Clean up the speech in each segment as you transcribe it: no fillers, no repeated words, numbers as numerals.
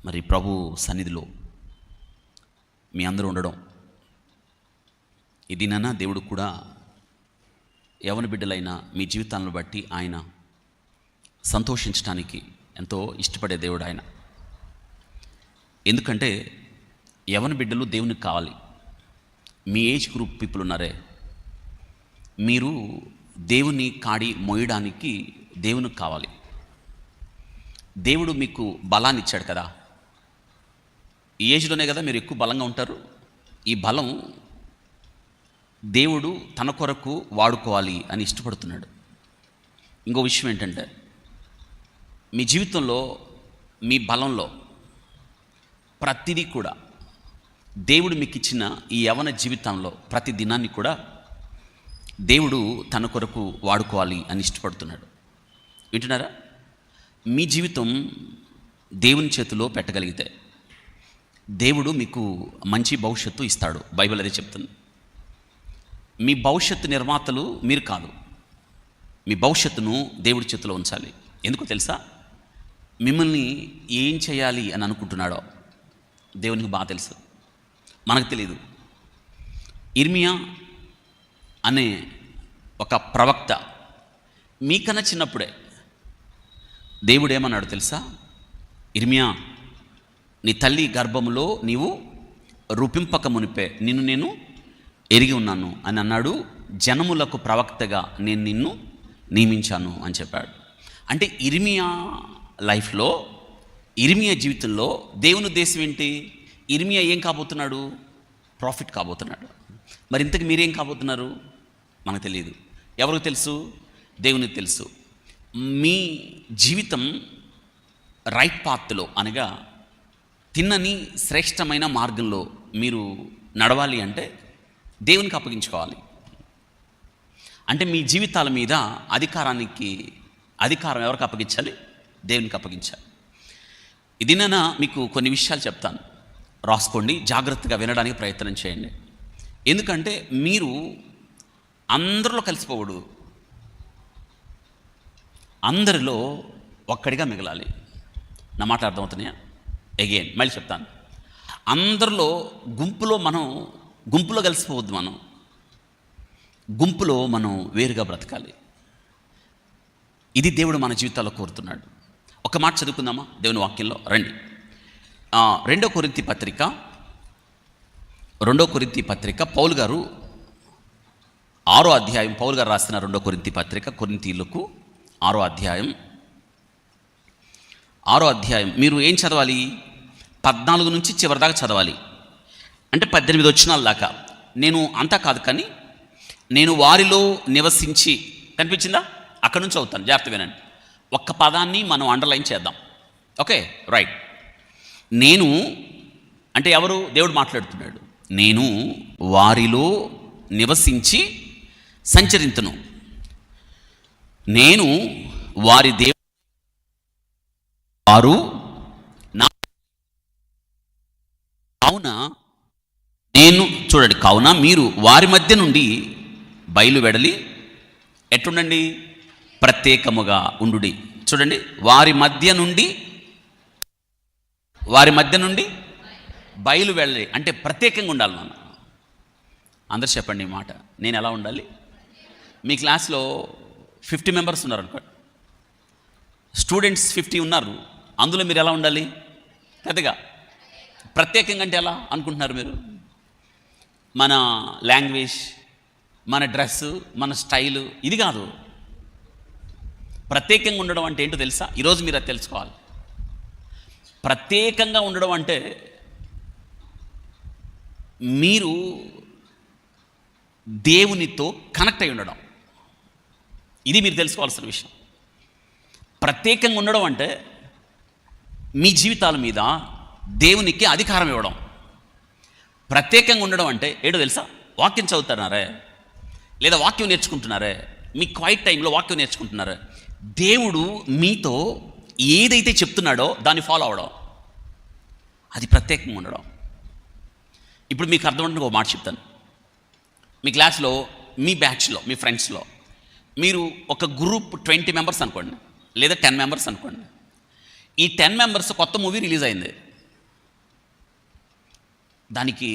మరి ప్రభు సన్నిధిలో మీ అందరూ ఉండడం, ఇదినన్నా దేవుడు కూడా యవన బిడ్డలైన మీ జీవితాలను బట్టి ఆయన సంతోషించడానికి ఎంతో ఇష్టపడే దేవుడు ఆయన. ఎందుకంటే యవన బిడ్డలు దేవునికి కావాలి. మీ ఏజ్ గ్రూప్ పీపుల్ ఉన్నారే, మీరు దేవుని కాడి మోయడానికి దేవునికి కావాలి. దేవుడు మీకు బలాన్ని ఇచ్చాడు కదా, ఈ ఏజ్లోనే కదా మీరు ఎక్కువ బలంగా ఉంటారు. ఈ బలం దేవుడు తన కొరకు వాడుకోవాలి అని ఇష్టపడుతున్నాడు. ఇంకో విషయం ఏంటంటే, మీ జీవితంలో మీ బలంలో ప్రతిదీ కూడా దేవుడు మీకు ఇచ్చిన ఈ యవన జీవితంలో ప్రతి దినాన్ని కూడా దేవుడు తన కొరకు వాడుకోవాలి అని ఇష్టపడుతున్నాడు. వింటున్నారా? మీ జీవితం దేవుని చేతిలో పెట్టగలిగితే దేవుడు మీకు మంచి భవిష్యత్తు ఇస్తాడు. బైబిల్ అదే చెప్తుంది. మీ భవిష్యత్తు నిర్మాతలు మీరు కాదు, మీ భవిష్యత్తును దేవుడి చేతిలో ఉంచాలి. ఎందుకో తెలుసా? మిమ్మల్ని ఏం చేయాలి అని అనుకుంటున్నాడో దేవునికి బాగా తెలుసు, మనకు తెలియదు. ఇర్మియా అనే ఒక ప్రవక్త మీకన్నా చిన్నప్పుడే దేవుడు ఏమన్నాడు తెలుసా? ఇర్మియా, నీ తల్లి గర్భములో నీవు రూపింపక మునిపే నిన్ను నేను ఎరిగి ఉన్నాను అని అన్నాడు. జనములకు ప్రవక్తగా నేను నిన్ను నియమించాను అని చెప్పాడు. అంటే ఇర్మియా లైఫ్లో, ఇర్మియా జీవితంలో దేవుని ఉద్దేశం ఏంటి? ఇర్మియా ఏం కాబోతున్నాడు? ప్రాఫిట్ కాబోతున్నాడు. మరి ఇంతకు మీరేం కాబోతున్నారు? మనకు తెలియదు. ఎవరికి తెలుసు? దేవునికి తెలుసు. మీ జీవితం రైట్ పాత్లో, అనగా తిన్నని శ్రేష్టమైన మార్గంలో మీరు నడవాలి అంటే దేవునికి అప్పగించుకోవాలి. అంటే మీ జీవితాల మీద అధికారం ఎవరికి అప్పగించాలి? దేవునికి అప్పగించాలి. ఇది నేను మీకు కొన్ని విషయాలు చెప్తాను, రాసుకోండి, జాగ్రత్తగా వినడానికి ప్రయత్నం చేయండి. ఎందుకంటే మీరు అందరిలో కలిసిపోవడు, అందరిలో ఒక్కడిగా మిగలాలి. నా మాట అర్థమవుతున్నాయా? అగైన్ మళ్ళీ చెప్తాను. అందరిలో గుంపులో కలిసిపోవద్దు. గుంపులో మనం వేరుగా బ్రతకాలి. ఇది దేవుడు మన జీవితాల్లో కోరుతున్నాడు. ఒక మాట చదువుకుందామా దేవుని వాక్యంలో? రండి. 2 కొరింథీ పత్రిక పౌలు గారు 6వ అధ్యాయం, పౌలు గారు రాసిన 2 కొరింథీ పత్రిక కొరింథీయులకు 6వ అధ్యాయం మీరు ఏం చదవాలి? 14 నుంచి చివరి దాకా చదవాలి. అంటే 18 వచనాల దాకా. నేను అంతా కాదు, కానీ నేను వారిలో నివసించి, కనిపించిందా? అక్కడ నుంచి అవుతాను, జాగ్రత్త వినండి. ఒక్క పదాన్ని మనం అండర్లైన్ చేద్దాం. Okay, right. నేను అంటే ఎవరు? దేవుడు మాట్లాడుతున్నాడు. నేను వారిలో నివసించి సంచరింతును, నేను వారి వారు నా. కావున నేను, చూడండి, కావున మీరు వారి మధ్య నుండి బయలు వెడలి ఎట్టుండండి? ప్రత్యేకముగా ఉండుడి. చూడండి, వారి మధ్య నుండి బయలు వెళ్ళి అంటే ప్రత్యేకంగా ఉండాలి. మనం అందరు చెప్పండి ఈ మాట. నేను ఎలా ఉండాలి? మీ క్లాస్లో 50 మెంబర్స్ ఉన్నారు అనుకోండి, స్టూడెంట్స్ 50 ఉన్నారు. అందులో మీరు ఎలా ఉండాలి? పెద్దగా ప్రత్యేకంగా అంటే ఎలా అనుకుంటున్నారు మీరు? మన లాంగ్వేజ్, మన డ్రెస్సు, మన స్టైలు, ఇది కాదు. ప్రత్యేకంగా ఉండడం అంటే ఏంటో తెలుసా? ఈరోజు మీరు అది తెలుసుకోవాలి. ప్రత్యేకంగా ఉండడం అంటే మీరు దేవునితో కనెక్ట్ అయి ఉండడం. ఇది మీరు తెలుసుకోవాల్సిన విషయం. ప్రత్యేకంగా ఉండడం అంటే మీ జీవితాల మీద దేవునికి అధికారం ఇవ్వడం. ప్రత్యేకంగా ఉండడం అంటే ఏంటో తెలుసా? వాక్యం చదువుతున్నారే, లేదా వాక్యం నేర్చుకుంటున్నారే, మీ క్వైట్ టైంలో వాక్యం నేర్చుకుంటున్నారే, దేవుడు మీతో ఏదైతే చెప్తున్నాడో దాన్ని ఫాలో అవడం, అది ప్రత్యేకంగా ఉండడం. ఇప్పుడు మీకు అర్థమవుతుంది ఒక మాట చెప్తాను. మీ క్లాస్లో, మీ బ్యాచ్లో, మీ ఫ్రెండ్స్లో మీరు ఒక గ్రూప్ 20 మెంబర్స్ అనుకోండి, లేదా 10 మెంబర్స్ అనుకోండి. ఈ 10 మెంబర్స్ కొత్త మూవీ రిలీజ్ అయింది. దానికి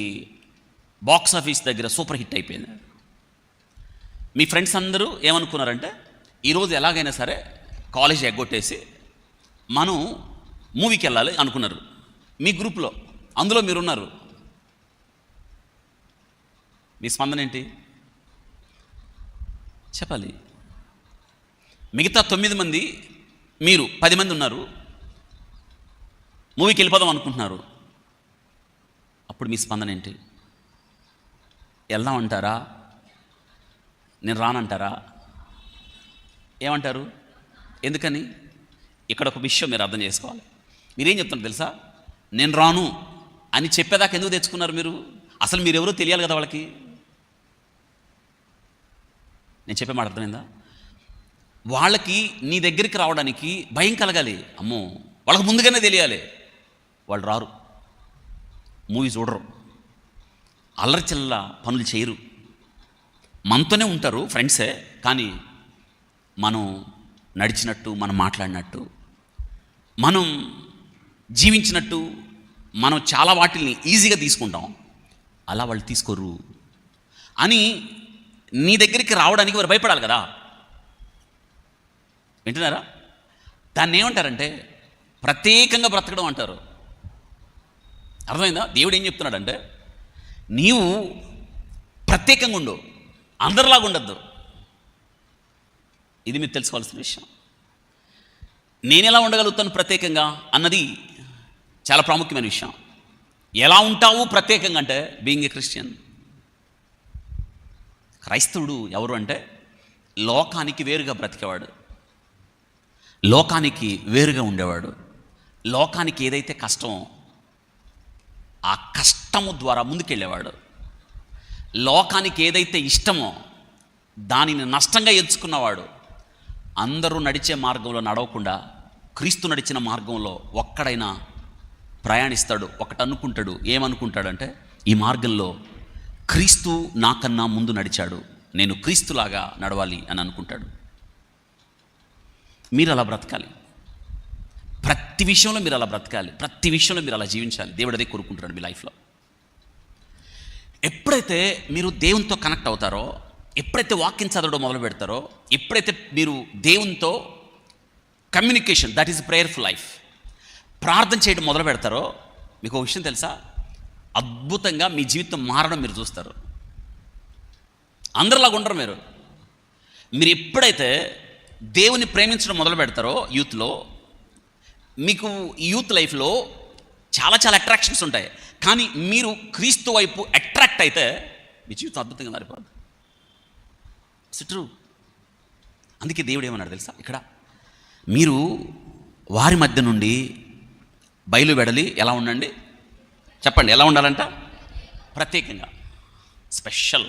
బాక్స్ ఆఫీస్ దగ్గర సూపర్ హిట్ అయిపోయింది. మీ ఫ్రెండ్స్ అందరూ ఏమనుకున్నారంటే ఈరోజు ఎలాగైనా సరే కాలేజ్ ఎగ్గొట్టేసి మనం మూవీకి వెళ్ళాలి అనుకున్నారు. మీ గ్రూప్లో అందులో మీరున్నారు. మీ స్పందన ఏంటి చెప్పాలి? మిగతా 9 మంది, మీరు 10 మంది ఉన్నారు, మూవీకి వెళ్ళిపోదాం అనుకుంటున్నారు. అప్పుడు మీ స్పందన ఏంటి? వెళ్దామంటారా? నేను రానంటారా? ఏమంటారు? ఎందుకని? ఇక్కడ ఒక విషయం మీరు అర్థం చేసుకోవాలి. మీరేం చెప్తున్నారు తెలుసా? నేను రాను అని చెప్పేదాకా ఎందుకు తెచ్చుకున్నారు మీరు? అసలు మీరెవరో తెలియాలి కదా వాళ్ళకి. నేను చెప్పే మాట అర్థమైందా? వాళ్ళకి నీ దగ్గరికి రావడానికి భయం కలగాలి. అమ్మో, వాళ్ళకి ముందుగానే తెలియాలి. వాళ్ళు రారు, మూవీ చూడరు, అల్లరిచిల్ల పనులు చేయరు, మనతోనే ఉంటారు, ఫ్రెండ్సే. కానీ మనం నడిచినట్టు, మనం మాట్లాడినట్టు, మనం జీవించినట్టు మనం చాలా వాటిల్ని ఈజీగా తీసుకుంటాం. అలా వాళ్ళు తీసుకోరు అని నీ దగ్గరికి రావడానికి వారు భయపడాలి కదా. వింటున్నారా? దాన్ని ఏమంటారంటే ప్రత్యేకంగా బ్రతకడం అంటారు. అర్థమైందా? దేవుడు ఏం చెప్తున్నాడంటే నీవు ప్రత్యేకంగా ఉండు, అందరిలాగా ఉండద్దు. ఇది మీరు తెలుసుకోవాల్సిన విషయం. నేను ఎలా ఉండగలుగుతాను ప్రత్యేకంగా అన్నది చాలా ప్రాముఖ్యమైన విషయం. ఎలా ఉంటావు ప్రత్యేకంగా అంటే బీయింగ్ ఏ క్రిస్టియన్. క్రైస్తవుడు ఎవరు అంటే లోకానికి వేరుగా బ్రతికేవాడు, లోకానికి వేరుగా ఉండేవాడు. లోకానికి ఏదైతే కష్టమో ఆ కష్టము ద్వారా ముందుకెళ్ళేవాడు. లోకానికి ఏదైతే ఇష్టమో దానిని నష్టంగా ఎంచుకున్నవాడు. అందరూ నడిచే మార్గంలో నడవకుండా క్రీస్తు నడిచిన మార్గంలో ఒక్కడైనా ప్రయాణిస్తాడు. ఒకటి అనుకుంటాడు. ఏమనుకుంటాడంటే ఈ మార్గంలో క్రీస్తు నాకన్నా ముందు నడిచాడు, నేను క్రీస్తులాగా నడవాలి అని అనుకుంటాడు. మీరు అలా బ్రతకాలి. ప్రతి విషయంలో మీరు అలా బ్రతకాలి, ప్రతి విషయంలో మీరు అలా జీవించాలి. దేవుడు అదే కోరుకుంటున్నాడు మీ లైఫ్లో. ఎప్పుడైతే మీరు దేవునితో కనెక్ట్ అవుతారో, ఎప్పుడైతే వాక్యం చదవడం మొదలు పెడతారో, ఎప్పుడైతే మీరు దేవునితో communication, that is prayerful life, ప్రార్థన చేయడం మొదలు పెడతారో, మీకు ఒక విషయం తెలుసా? అద్భుతంగా మీ జీవితం మారడం మీరు చూస్తారు. అందరిలాగా ఉండరు మీరు. మీరు ఎప్పుడైతే దేవుని ప్రేమించడం మొదలు పెడతారో యూత్లో, మీకు యూత్ లైఫ్లో చాలా చాలా అట్రాక్షన్స్ ఉంటాయి. కానీ మీరు క్రీస్తు వైపు అట్రాక్ట్ అయితే మీ జీవితం అద్భుతంగా మారిపోతుంది. ట్రూ. అందుకే దేవుడు ఏమన్నాడు తెలుసా? ఇక్కడ మీరు వారి మధ్య నుండి బయలువెడలి ఎలా ఉండండి చెప్పండి. ఎలా ఉండాలంట? ప్రత్యేకంగా, స్పెషల్.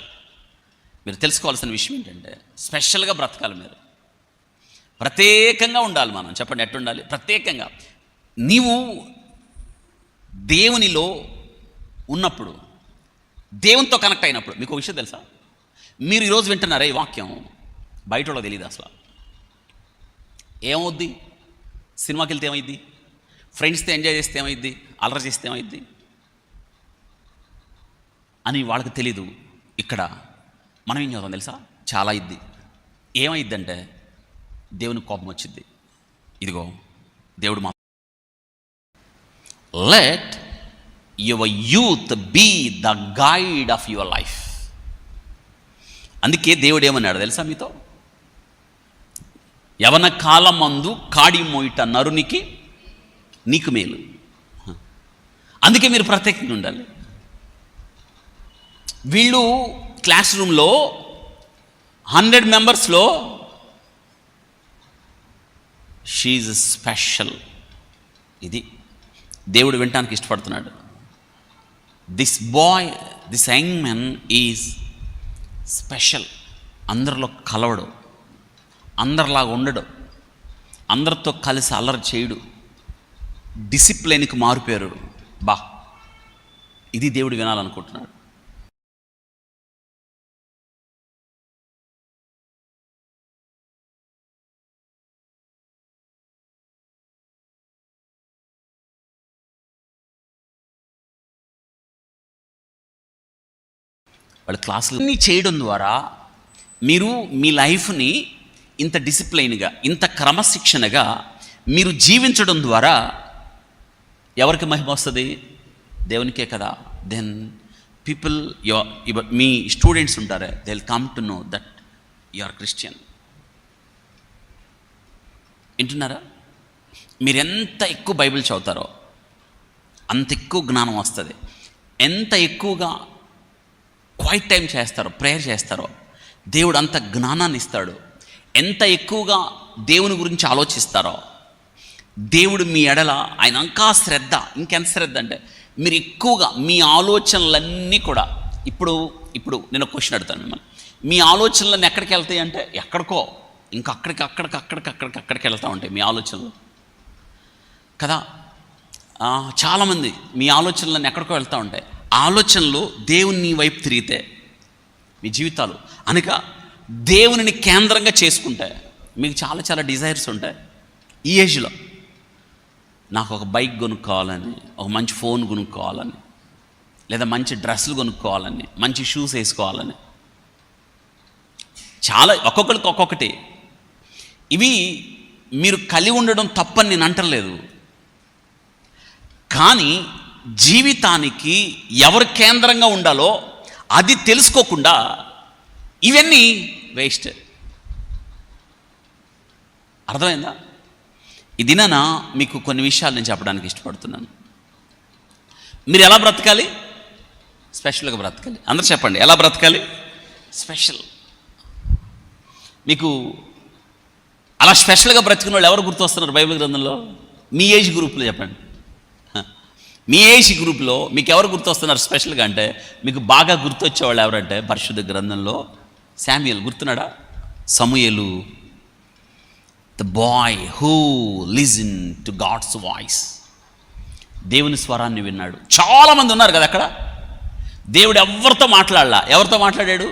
మీరు తెలుసుకోవాల్సిన విషయం ఏంటంటే స్పెషల్గా బ్రతకాలి. మీరు ప్రత్యేకంగా ఉండాలి. మనం చెప్పండి, ఎట్టుండాలి? ప్రత్యేకంగా. నీవు దేవునిలో ఉన్నప్పుడు, దేవునితో కనెక్ట్ అయినప్పుడు, మీకు ఒక విషయం తెలుసా? మీరు ఈరోజు వింటున్నారే ఈ వాక్యం, బయట వాళ్ళకి తెలియదు అసలు. ఏమవుద్ది? సినిమాకి వెళ్తే ఏమైద్ది? ఫ్రెండ్స్తో ఎంజాయ్ చేస్తే ఏమైద్ది? అల్లరి చేస్తే ఏమైద్ది అని వాళ్ళకి తెలీదు. ఇక్కడ మనం ఏం చదువుతాం తెలుసా? చాలా ఇద్ది. ఏమైద్దంటే దేవునికి కోపం వచ్చింది. ఇదిగో దేవుడు మా let your youth be the guide of your life. అందుకే దేవుడు ఏమన్నాడు తెలుసా మీతో? యవన కాలమందు కాడి మోయిట నరునికి నీకు మేలు. అందుకే మీరు ప్రత్యేకంగా ఉండాలి. వీళ్ళు క్లాస్ రూమ్లో 100 మెంబర్స్లో షీఈ్ స్పెషల్. ఇది దేవుడు వినటానికి ఇష్టపడుతున్నాడు. This boy, this young men is special. అందరిలో కలవడు, అందరిలాగా ఉండడు, అందరితో కలిసి అల్లరి చేయడు, డిసిప్లైన్కి మారిపోయారు. ఇది దేవుడు వినాలనుకుంటున్నాడు. వాళ్ళ క్లాసులు చేయడం ద్వారా మీరు మీ లైఫ్ని ఇంత డిసిప్లైన్గా, ఇంత క్రమశిక్షణగా మీరు జీవించడం ద్వారా ఎవరికి మహిమ వస్తుంది? దేవునికే కదా. దెన్ పీపుల్ మీ స్టూడెంట్స్ ఉంటారే, they will come to know that you are Christian. వింటున్నారా? మీరు ఎంత ఎక్కువ బైబిల్ చదువుతారో అంత ఎక్కువ జ్ఞానం వస్తుంది. ఎంత ఎక్కువగా క్వైట్ టైం చేస్తారో, ప్రేయర్ చేస్తారో దేవుడు అంత జ్ఞానాన్ని ఇస్తాడు. ఎంత ఎక్కువగా దేవుని గురించి ఆలోచిస్తారో దేవుడు మీ ఎడల ఆయన ఇంకా శ్రద్ధ, ఇంకెంత శ్రద్ధ అంటే మీరు ఎక్కువగా మీ ఆలోచనలన్నీ కూడా ఇప్పుడు నేను ఒక క్వశ్చన్ అడుగుతాను మిమ్మల్ని. మీ ఆలోచనలన్నీ ఎక్కడికి వెళ్తాయి అంటే ఎక్కడికో, ఇంకా అక్కడికి వెళ్తూ ఉంటాయి మీ ఆలోచనలు కదా. చాలామంది మీ ఆలోచనలన్నీ ఎక్కడికో వెళ్తూ ఉంటాయి. ఆలోచనలు దేవుని వైపు తిరిగితే మీ జీవితాలు అనక దేవునిని కేంద్రంగా చేసుకుంటాయి. మీకు చాలా చాలా డిజైర్స్ ఉంటాయి. ఈ ఏజ్లో నాకు ఒక బైక్ కొనుక్కోవాలని, ఒక మంచి ఫోన్ కొనుక్కోవాలని, లేదా మంచి డ్రెస్సులు కొనుక్కోవాలని, మంచి షూస్ వేసుకోవాలని, చాలా ఒక్కొక్కరికి ఒక్కొక్కటి. ఇవి మీరు కలిగి ఉండడం తప్పని నేను అంటలేదు. కానీ జీవితానికి ఎవరు కేంద్రంగా ఉండాలో అది తెలుసుకోకుండా ఇవన్నీ వేస్ట్. అర్థమైందా? ఈ దినాన మీకు కొన్ని విషయాలు నేను చెప్పడానికి ఇష్టపడుతున్నాను. మీరు ఎలా బ్రతకాలి? స్పెషల్గా బ్రతకాలి. అందరూ చెప్పండి, ఎలా బ్రతకాలి? స్పెషల్. మీకు అలా స్పెషల్గా బ్రతికిన వాళ్ళు ఎవరు గుర్తొస్తున్నారు బైబిల్ గ్రంథంలో? మీ ఏజ్ గ్రూప్లో చెప్పండి. మీ ఏజ్ గ్రూప్లో మీకు ఎవరు గుర్తొస్తున్నారు స్పెషల్గా అంటే? మీకు బాగా గుర్తొచ్చేవాళ్ళు ఎవరంటే పరిశుద్ధ గ్రంథంలో శామ్యుయల్ గుర్తున్నాడా? సమూయేలు, the boy who listen to God's voice. దేవుని స్వరాన్ని విన్నాడు. చాలామంది ఉన్నారు కదా అక్కడ. దేవుడు ఎవరితో మాట్లాడలా. ఎవరితో మాట్లాడాడు?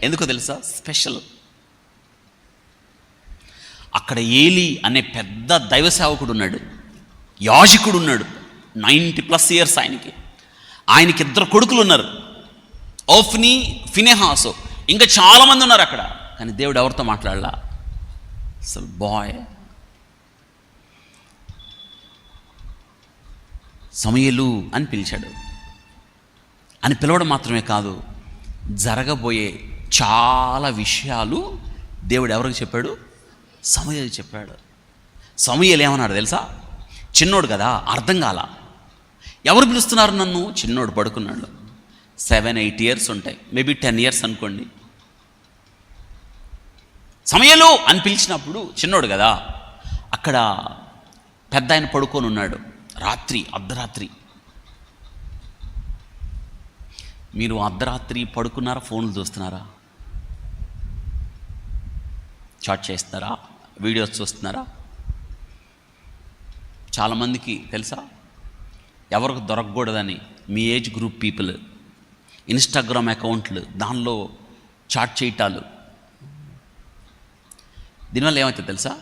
ఎందుకో తెలుసా? స్పెషల్. అక్కడ ఏలీ అనే పెద్ద దైవ సేవకుడు ఉన్నాడు, యాజకుడు ఉన్నాడు, 90+ ఇయర్స్ ఆయనకి 2 కొడుకులు ఉన్నారు, ఓఫ్ని, ఫినెహాసు, ఇంకా చాలామంది ఉన్నారు అక్కడ. కానీ దేవుడు ఎవరితో మాట్లాడలా. అసలు బాయ్ సమూయేలు అని పిలిచాడు. అని పిలవడం మాత్రమే కాదు, జరగబోయే చాలా విషయాలు దేవుడు ఎవరికి చెప్పాడు? సమూయేలు చెప్పాడు. సమూయేలు ఏమన్నాడు తెలుసా? చిన్నోడు కదా, అర్థం కాల. ఎవరు పిలుస్తున్నారు నన్ను? చిన్నోడు పడుకున్నాడు. 7-8 ఇయర్స్ ఉంటాయి, మేబీ 10 ఇయర్స్ అనుకోండి. సమూయేలు అని పిలిచినప్పుడు చిన్నోడు కదా, అక్కడ పెద్ద ఆయన పడుకొని ఉన్నాడు. అర్ధరాత్రి. మీరు అర్ధరాత్రి పడుకున్నారా? ఫోన్లు చూస్తున్నారా? చాట్ చేస్తున్నారా? వీడియోస్ చూస్తున్నారా? చాలామందికి తెలుసా, ఎవరికి దొరకకూడదని మీ ఏజ్ గ్రూప్ పీపుల్ ఇన్స్టాగ్రామ్ అకౌంట్లు, దానిలో చాట్ చేయటాలు. దీనివల్ల ఏమవుతుంది తెలుసా?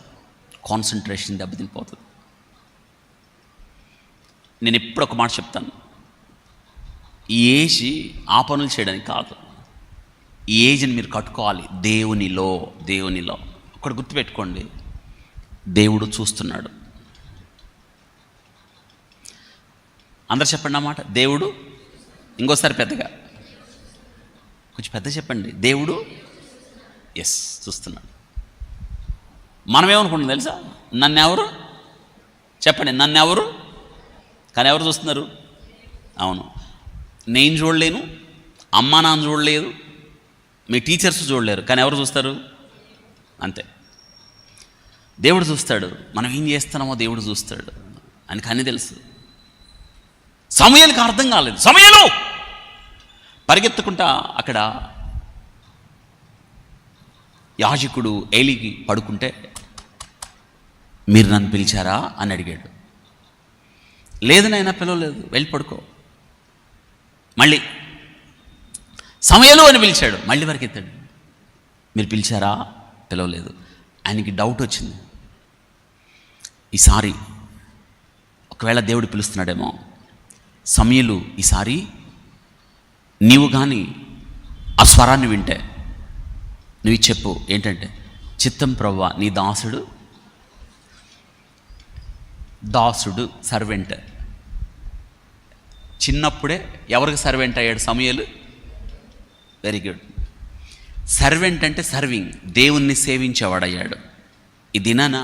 కాన్సన్ట్రేషన్ దెబ్బతినిపోతుంది. నేను ఎప్పుడు ఒక మాట చెప్తాను, ఈ ఏజ్ ఆ పనులు చేయడానికి కాదు. ఈ ఏజ్ని మీరు కట్టుకోవాలి దేవునిలో. ఒకటి గుర్తుపెట్టుకోండి, దేవుడు చూస్తున్నాడు. అందరు చెప్పండి అన్నమాట, దేవుడు. ఇంకోసారి పెద్దగా, కొంచెం పెద్ద చెప్పండి, దేవుడు చూస్తున్నాడు. మనం ఏమనుకుంటున్నాం తెలుసా? నన్నెవరు చెప్పండి, నన్నెవరు? కానీ ఎవరు చూస్తున్నారు? అవును, నేను చూడలేను, అమ్మా నాన్న చూడలేదు, మీ టీచర్స్ చూడలేరు, కానీ ఎవరు చూస్తారు? అంతే, దేవుడు చూస్తాడు. మనం ఏం చేస్తున్నామో దేవుడు చూస్తాడు అని కానీ తెలుసు. సమూయేలుకి అర్థం కాలేదు. సమూయేలు పరిగెత్తుకుంటా అక్కడ యాజకుడు ఏలీకి పడుకుంటే, మీరు నన్ను పిలిచారా అని అడిగాడు. లేదు నాయనా, పిలవలేదు, వెళ్ళి పడుకో. మళ్ళీ సమూయేలు అని పిలిచాడు, మళ్ళీ పరిగెత్తాడు. మీరు పిలిచారా? పిలవలేదు. ఆయనకి డౌట్ వచ్చింది, ఈసారి ఒకవేళ దేవుడు పిలుస్తున్నాడేమో. సమూయేలు, ఈసారి నీవు కానీ ఆ స్వరాన్ని వింటే నువ్వు చెప్పు ఏంటంటే, చిత్తం ప్రభువా, నీ దాసుడు సర్వెంట్. చిన్నప్పుడే ఎవరికి సర్వెంట్ అయ్యాడు సమూయేలు? Very good. సర్వెంట్ అంటే సర్వింగ్, దేవుణ్ణి సేవించేవాడయ్యాడు. ఈ దినాన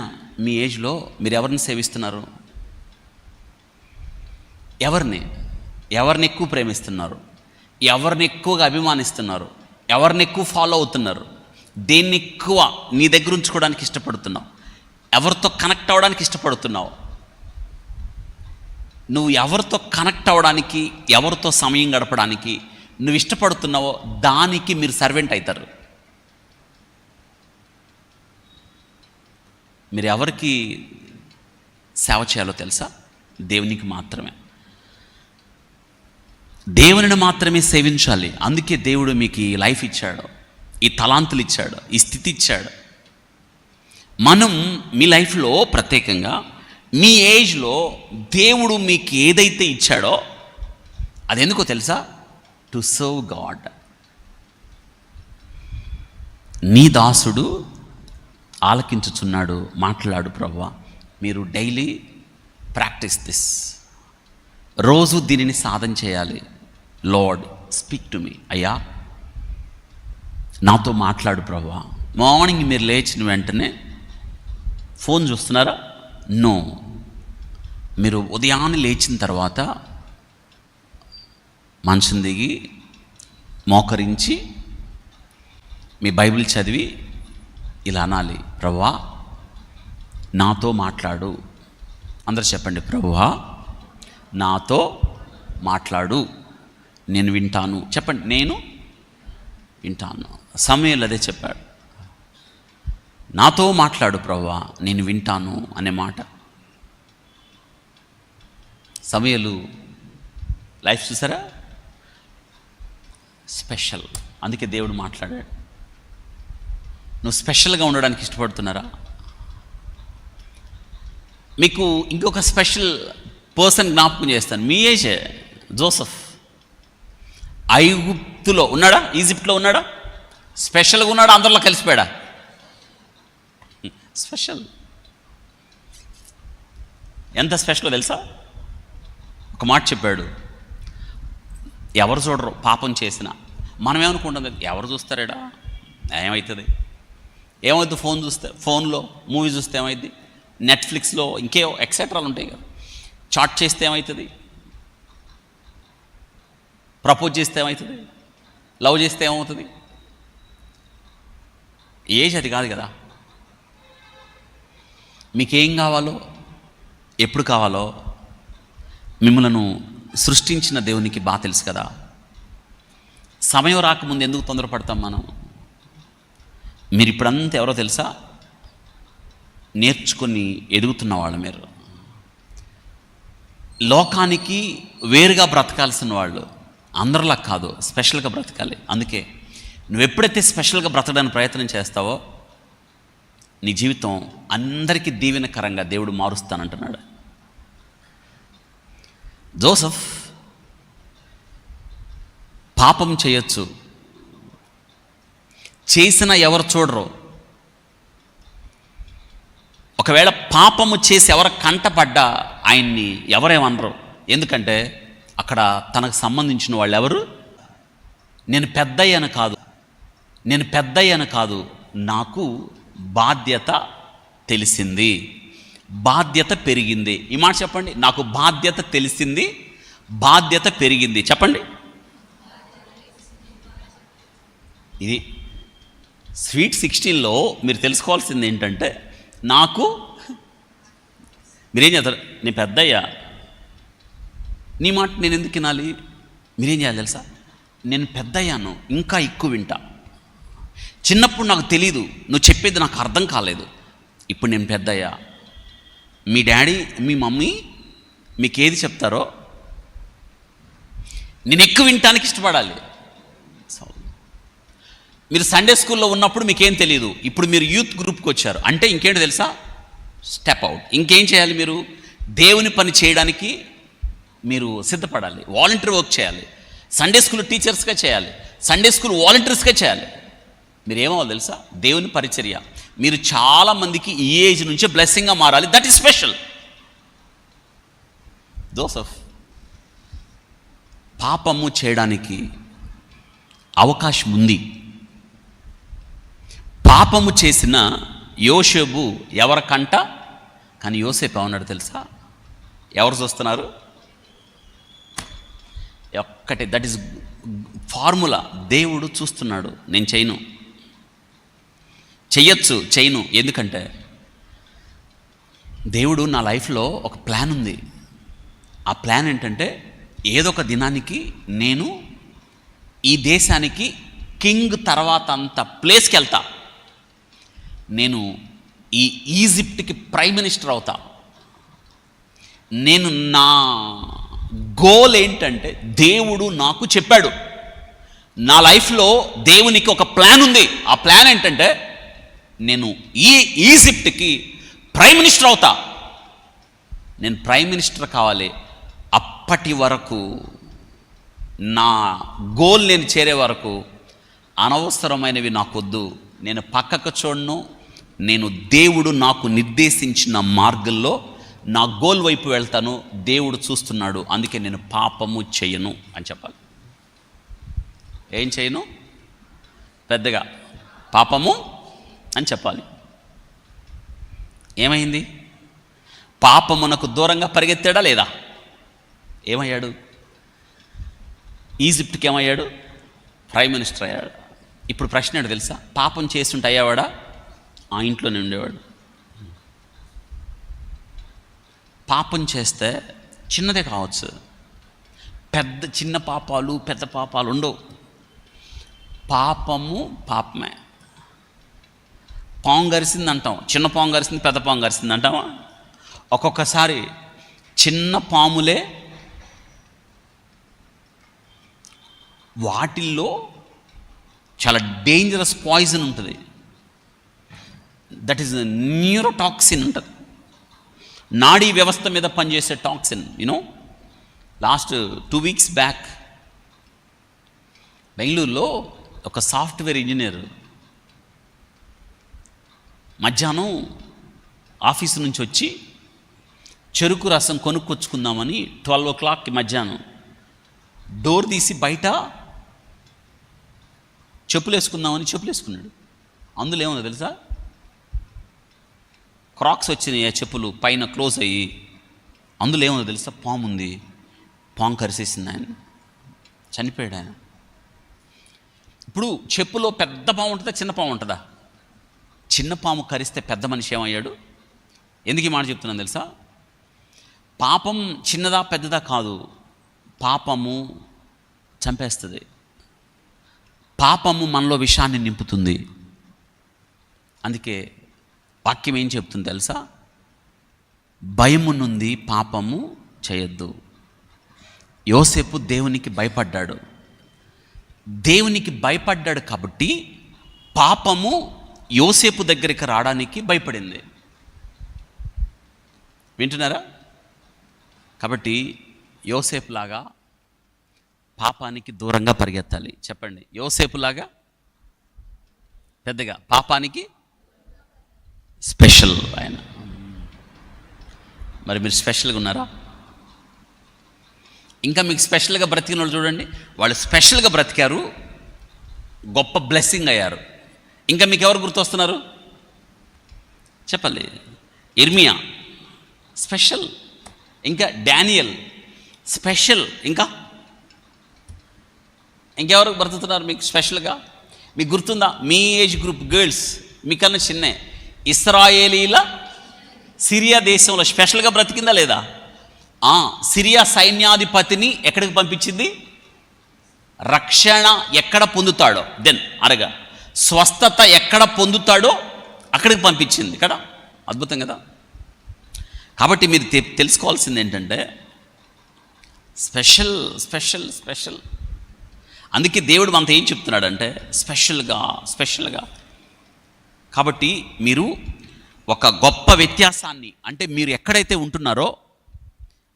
మీ ఏజ్లో మీరు ఎవరిని సేవిస్తున్నారు? ఎవరిని ఎక్కువ ప్రేమిస్తున్నారు? ఎవరిని ఎక్కువగా అభిమానిస్తున్నారు? ఎవరిని ఎక్కువ ఫాలో అవుతున్నారు? దేన్ని ఎక్కువ నీ దగ్గర ఉంచుకోవడానికి ఇష్టపడుతున్నావు? ఎవరితో కనెక్ట్ అవ్వడానికి ఇష్టపడుతున్నావు? నువ్వు ఎవరితో కనెక్ట్ అవ్వడానికి, ఎవరితో సమయం గడపడానికి నువ్వు ఇష్టపడుతున్నావో దానికి మీరు సర్వెంట్ అవుతారు. మీరు ఎవరికి సేవ చేయాలో తెలుసా? దేవునికి మాత్రమే. దేవునిని మాత్రమే సేవించాలి. అందుకే దేవుడు మీకు ఈ లైఫ్ ఇచ్చాడు, ఈ తలాంతులు ఇచ్చాడు, ఈ స్థితి ఇచ్చాడు. మనం మీ లైఫ్లో ప్రత్యేకంగా మీ ఏజ్లో దేవుడు మీకు ఏదైతే ఇచ్చాడో అది ఎందుకో తెలుసా? To serve God. నీ దాసుడు ఆలకించుచున్నాడు, మాట్లాడు ప్రభువా. మీరు డైలీ ప్రాక్టీస్ దిస్, రోజు దీనిని సాధన చేయాలి. లార్డ్ స్పీక్ టు మీ, అయ్యా నాతో మాట్లాడు ప్రభువా. మార్నింగ్ మీరు లేచిన వెంటనే ఫోన్ చూస్తున్నారా? నో. మీరు ఉదయాన్నే లేచిన తర్వాత మంచం దిగి మోకరించి మీ బైబిల్ చదివి ఇలా అనాలి, ప్రభువా నాతో మాట్లాడు. అందరూ చెప్పండి, ప్రభువా నాతో మాట్లాడు, నేను వింటాను. చెప్పండి, నేను వింటాను. సమూయేలు అదే చెప్పాడు, నాతో మాట్లాడు ప్రభువా, నేను వింటాను అనే మాట. సమూయేలు లైఫ్ చూసారా? స్పెషల్. అందుకే దేవుడు మాట్లాడాడు. నువ్వు స్పెషల్గా ఉండడానికి ఇష్టపడుతున్నారా? మీకు ఇంకొక స్పెషల్ పర్సన్ జ్ఞాపకం చేస్తాను. మీ ఏజే జోసెఫ్. ఐగుప్తులో ఉన్నాడా? ఈజిప్ట్లో ఉన్నాడా? స్పెషల్గా ఉన్నాడా? అందరిలో కలిసిపోయాడా? స్పెషల్. ఎంత స్పెషల్ తెలుసా? ఒక మాట చెప్పాడు, ఎవరు చూడరు పాపం చేసినా. మనం ఏమనుకుంటాం, ఎవరు చూస్తారేడా, ఏమవుతుంది, ఏమవుతుంది, ఫోన్ చూస్తే, ఫోన్లో మూవీ చూస్తే ఏమవుతుంది, నెట్ఫ్లిక్స్లో ఇంకేవో ఎక్సెట్రాలు ఉంటాయి కదా, చాట్ చేస్తే ఏమవుతుంది, ప్రపోజ్ చేస్తే ఏమవుతుంది, లవ్ చేస్తే ఏమవుతుంది. ఏజ్ అది కాదు కదా. మీకేం కావాలో, ఎప్పుడు కావాలో మిమ్మలను సృష్టించిన దేవునికి బాగా తెలుసు కదా. సమయం రాకముందు ఎందుకు తొందరపడతాం మనం? మీరు ఇప్పుడంతా ఎవరో తెలుసా? నేర్చుకొని ఎదుగుతున్న వాళ్ళు. మీరు లోకానికి వేరుగా బ్రతకాల్సిన వాళ్ళు. అందరిలా కాదు, స్పెషల్గా బ్రతకాలి. అందుకే నువ్వు ఎప్పుడైతే స్పెషల్గా బ్రతకడానికి ప్రయత్నం చేస్తావో నీ జీవితం అందరికీ దీవెనకరంగా దేవుడు మారుస్తానంటున్నాడు. జోసెఫ్ పాపం చేయొచ్చు, చేసిన ఎవరు చూడరు. ఒకవేళ పాపము చేసి ఎవరు కంటపడ్డా ఆయన్ని ఎవరేమనరు. ఎందుకంటే అక్కడ తనకు సంబంధించిన వాళ్ళు ఎవరు? నేను పెద్దయ్యాను కాదు, నాకు బాధ్యత తెలిసింది, బాధ్యత పెరిగింది. ఈ మాట చెప్పండి, నాకు బాధ్యత తెలిసింది, బాధ్యత పెరిగింది. చెప్పండి. ఇది స్వీట్ 16లో మీరు తెలుసుకోవాల్సింది ఏంటంటే, మీరేం చేస్తారు, నేను పెద్దయ్యా, నీ మాట నేను ఎందుకు వినాలి? మీరేం చేయాలి తెలుసా? నేను పెద్దయ్యాను, ఇంకా ఎక్కువ వింటా. చిన్నప్పుడు నాకు తెలీదు, నువ్వు చెప్పేది నాకు అర్థం కాలేదు. ఇప్పుడు నేను పెద్దయ్యా, మీ డాడీ మీ మమ్మీ మీకు ఏది చెప్తారో నేను ఎక్కువ వినటానికి ఇష్టపడాలి. మీరు సండే స్కూల్లో ఉన్నప్పుడు మీకేం తెలియదు, ఇప్పుడు మీరు యూత్ గ్రూప్కి వచ్చారు అంటే ఇంకేంటి తెలుసా? Step out. ఇంకేం చేయాలి? మీరు దేవుని పని చేయడానికి మీరు సిద్ధపడాలి, వాలంటీర్ వర్క్ చేయాలి, సండే స్కూల్ టీచర్స్గా చేయాలి, సండే స్కూల్ వాలంటీర్స్గా చేయాలి. మీరు ఏమవ్వాలి తెలుసా? దేవుని పరిచర్య. మీరు చాలామందికి ఈ ఏజ్ నుంచే బ్లెస్సింగ్గా మారాలి. That is special. జోసెఫ్ పాపము చేయడానికి అవకాశం ఉంది. పాపము చేసిన యోసేపు ఎవరికంట, కానీ యోసేపు ఏమన్నాడు తెలుసా? ఎవరు చూస్తున్నారు? ఒక్కటే, దట్ ఈస్ ఫార్ములా. దేవుడు చూస్తున్నాడు. నేను చెయ్యను. ఎందుకంటే దేవుడు నా లైఫ్లో ఒక ప్లాన్ ఉంది. ఆ ప్లాన్ ఏంటంటే ఏదో ఒక దినానికి నేను ఈ దేశానికి కింగ్ తర్వాత అంత ప్లేస్కి వెళ్తా. నేను ఈ ఈజిప్ట్కి ప్రైమ్ మినిస్టర్ అవుతా. నేను నా గోల్ ఏంటంటే దేవుడు నాకు చెప్పాడు. నా లైఫ్లో దేవునికి ఒక ప్లాన్ ఉంది. ఆ ప్లాన్ ఏంటంటే నేను ఈ ఈజిప్ట్కి ప్రైమ్ మినిస్టర్ అవుతా. నేను ప్రైమ్ మినిస్టర్ కావాలి. అప్పటి వరకు నా గోల్ నేను చేరే వరకు అనవసరమైనవి నాకొద్దు. నేను పక్కకు చూడను. నేను దేవుడు నాకు నిర్దేశించిన మార్గంలో నా గోల్ వైపు వెళ్తాను. దేవుడు చూస్తున్నాడు. అందుకే నేను పాపము చేయను అని చెప్పాలి. ఏం చేయను? పెద్దగా పాపము అని చెప్పాలి. ఏమైంది? పాపమునకు దూరంగా పరిగెత్తాడా లేదా? ఏమయ్యాడు? ఈజిప్ట్కి ఏమయ్యాడు? ప్రైమ్ మినిస్టర్ అయ్యాడు. ఇప్పుడు ప్రశ్న ఏంటో తెలుసా? పాపం చేస్తుంటే అయ్యేవాడా? ఆ ఇంట్లోనే ఉండేవాడు. పాపం చేస్తే చిన్నదే కావచ్చు, చిన్న పాపాలు పెద్ద పాపాలు ఉండవు. పాపమే. పాము గరిసింది అంటాం, చిన్న పాము గరిసింది, పెద్ద పాము గరిసింది అంటామా? ఒక్కొక్కసారి చిన్న పాములే వాటిల్లో చాలా డేంజరస్ పాయిజన్ ఉంటుంది. దట్ ఈస్ న్యూరోటాక్సిన్ ఉంటుంది. నాడీ వ్యవస్థ మీద పనిచేసే టాక్సిన్. లాస్ట్ 2 weeks బ్యాక్ బెంగళూరులో ఒక సాఫ్ట్వేర్ ఇంజనీర్ మధ్యాహ్నం ఆఫీసు నుంచి వచ్చి చెరుకు రసం కొనుక్కొచ్చుకుందామని 12 o'clock మధ్యాహ్నం డోర్ తీసి బయట చెప్పులు వేసుకున్నాడు. అందులో ఏముందో తెలుసా? క్రాక్స్ వచ్చినాయి. ఆ చెప్పులు పైన క్లోజ్ అయ్యి అందులో ఏముందో తెలుసా? పాము ఉంది. పాము కరిసేసింది ఆయన. చనిపోయాడు ఆయన. ఇప్పుడు చెప్పులో పెద్ద పాము ఉంటుందా, చిన్న పాము ఉంటుందా? చిన్న పాము కరిస్తే పెద్ద మనిషి ఏమయ్యాడు? ఎందుకు ఈ మాట చెప్తున్నాను తెలుసా? పాపం చిన్నదా పెద్దదా కాదు, పాపము చంపేస్తుంది. పాపము మనలో విషాన్ని నింపుతుంది. అందుకే వాక్యం ఏం చెప్తుంది తెలుసా? భయము నుండి పాపము చేయొద్దు. యోసేపు దేవునికి భయపడ్డాడు. కాబట్టి పాపము యోసేపు దగ్గరికి రావడానికి భయపడింది. వింటున్నారా? కాబట్టి యోసేపులాగా పాపానికి దూరంగా పరిగెత్తాలి. చెప్పండి, యోసేపులాగా పెద్దగా పాపానికి స్పెషల్ ఆయన. మరి మీరు స్పెషల్గా ఉన్నారా? ఇంకా మీకు స్పెషల్గా బ్రతికిన వాళ్ళు చూడండి, వాళ్ళు స్పెషల్గా బ్రతికారు, గొప్ప బ్లెస్సింగ్ అయ్యారు. ఇంకా మీకు ఎవరు గుర్తొస్తున్నారు చెప్పాలి? ఇర్మియా స్పెషల్, ఇంకా డానియల్ స్పెషల్, ఇంకెవరు బ్రతుకుతున్నారు మీకు స్పెషల్గా? మీకు గుర్తుందా? మీ ఏజ్ గ్రూప్ గర్ల్స్ మీకన్నా చిన్నే ఇశ్రాయేలీల సిరియా దేశంలో స్పెషల్గా బ్రతికిందా లేదా? సిరియా సైన్యాధిపతిని ఎక్కడికి పంపించింది? రక్షణ ఎక్కడ పొందుతాడో అనగా స్వస్థత ఎక్కడ పొందుతాడో అక్కడికి పంపించింది కదా. అద్భుతం కదా. కాబట్టి మీరు తెలుసుకోవాల్సింది ఏంటంటే స్పెషల్ స్పెషల్ స్పెషల్. అందుకే దేవుడు మనతో ఏం చెప్తున్నాడంటే స్పెషల్గా. కాబట్టి మీరు ఒక గొప్ప వ్యత్యాసాన్ని, అంటే మీరు ఎక్కడైతే ఉంటున్నారో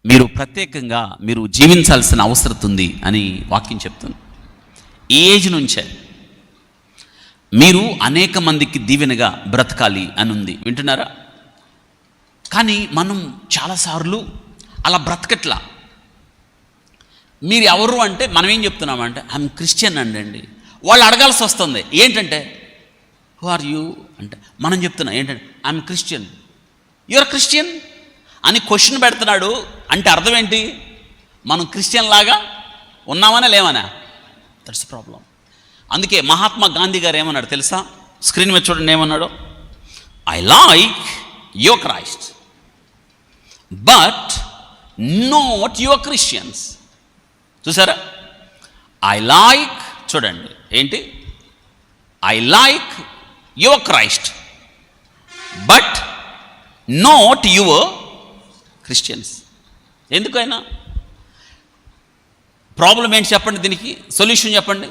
మీరు ప్రత్యేకంగా మీరు జీవించాల్సిన అవసరం ఉంది అని వాక్యం చెప్తుంది. ఈ ఏజ్ నుంచే మీరు అనేక మందికి దీవెనగా బ్రతకాలి అని ఉంది. వింటున్నారా? కానీ మనం చాలాసార్లు అలా బ్రతకట్లా. మీరు ఎవరు అంటే మనం ఏం చెప్తున్నామంటే ఐఎమ్ క్రిస్టియన్ అండి. వాళ్ళు అడగాల్సి వస్తుంది ఏంటంటే హూ ఆర్ యూ అంటే మనం చెప్తున్నాం ఏంటంటే ఐఎమ్ క్రిస్టియన్. యువర్ క్రిస్టియన్ అని క్వశ్చన్ పెడుతున్నాడు. అంటే అర్థం ఏంటి? మనం క్రిస్టియన్ లాగా ఉన్నామనా లేవనా? That's problem. అందుకే మహాత్మా గాంధీ గారు ఏమన్నాడు తెలుసా? స్క్రీన్ మీద చూడండి ఏమన్నాడు. I like your Christ but not your Christians. చూసారా? ఐ లైక్, చూడండి ఏంటి, I like your Christ but not your Christians. ఎందుకైనా ప్రాబ్లం ఏంటి చెప్పండి, దీనికి సొల్యూషన్ చెప్పండి.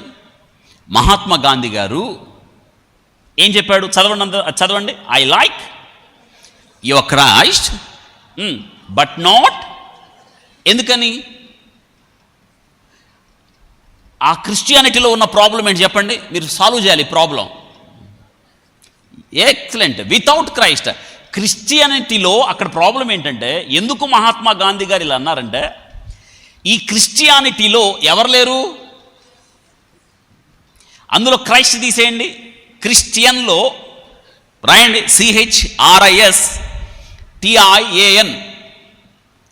మహాత్మా గాంధీ గారు ఏం చెప్పాడు? చదవండి. I like your Christ but not. ఎందుకని? ఆ క్రిస్టియానిటీలో ఉన్న ప్రాబ్లం ఏంటి చెప్పండి, మీరు సాల్వ్ చేయాలి ప్రాబ్లం. ఎక్సలెంట్. Without Christ. క్రిస్టియానిటీలో అక్కడ ప్రాబ్లం ఏంటంటే, ఎందుకు మహాత్మా గాంధీ గారు ఇలా అన్నారంటే, ఈ క్రిస్టియానిటీలో ఎవరు లేరు, అందులో క్రైస్ట్ తీసేయండి. క్రిస్టియన్లో రాయండి CHRISTIAN,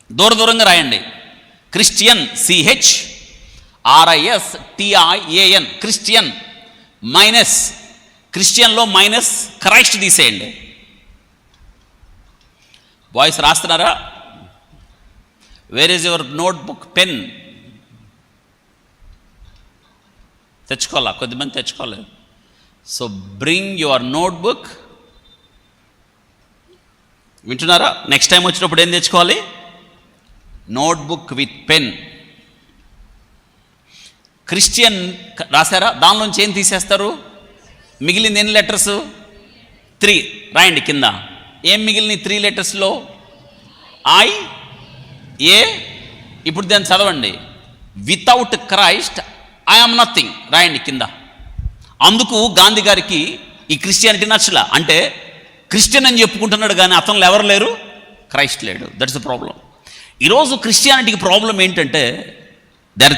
దూరంగా రాయండి. Christian CHRISTIAN, Christian minus, క్రిస్టియన్లో minus Christ తీసేయండి. Boys రాస్తున్నారా? Where is your notebook, pen? తెచ్చుకోవాలా? కొద్దిమంది తెచ్చుకోలేదు. So bring your notebook. వింటున్నారా? నెక్స్ట్ టైం వచ్చినప్పుడు ఏం తెచ్చుకోవాలి? Notebook with pen. క్రిస్టియన్ రాశారా? దానిలోంచి ఏం తీసేస్తారు? మిగిలింది ఎన్ని లెటర్స్? 3 రాయండి కింద. ఏం మిగిలిన 3 లెటర్స్లో? ఐ ఏ. ఇప్పుడు దాన్ని చదవండి. Without Christ I am nothing రాయండి కింద. అందుకు గాంధీ గారికి ఈ క్రిస్టియానిటీ నచ్చలా. అంటే క్రిస్టియన్ అని చెప్పుకుంటున్నాడు కానీ అతను ఎవరు లేరు, క్రైస్ట్ లేడు. That's the problem. ఈరోజు క్రిస్టియానిటీకి ప్రాబ్లం ఏంటంటే there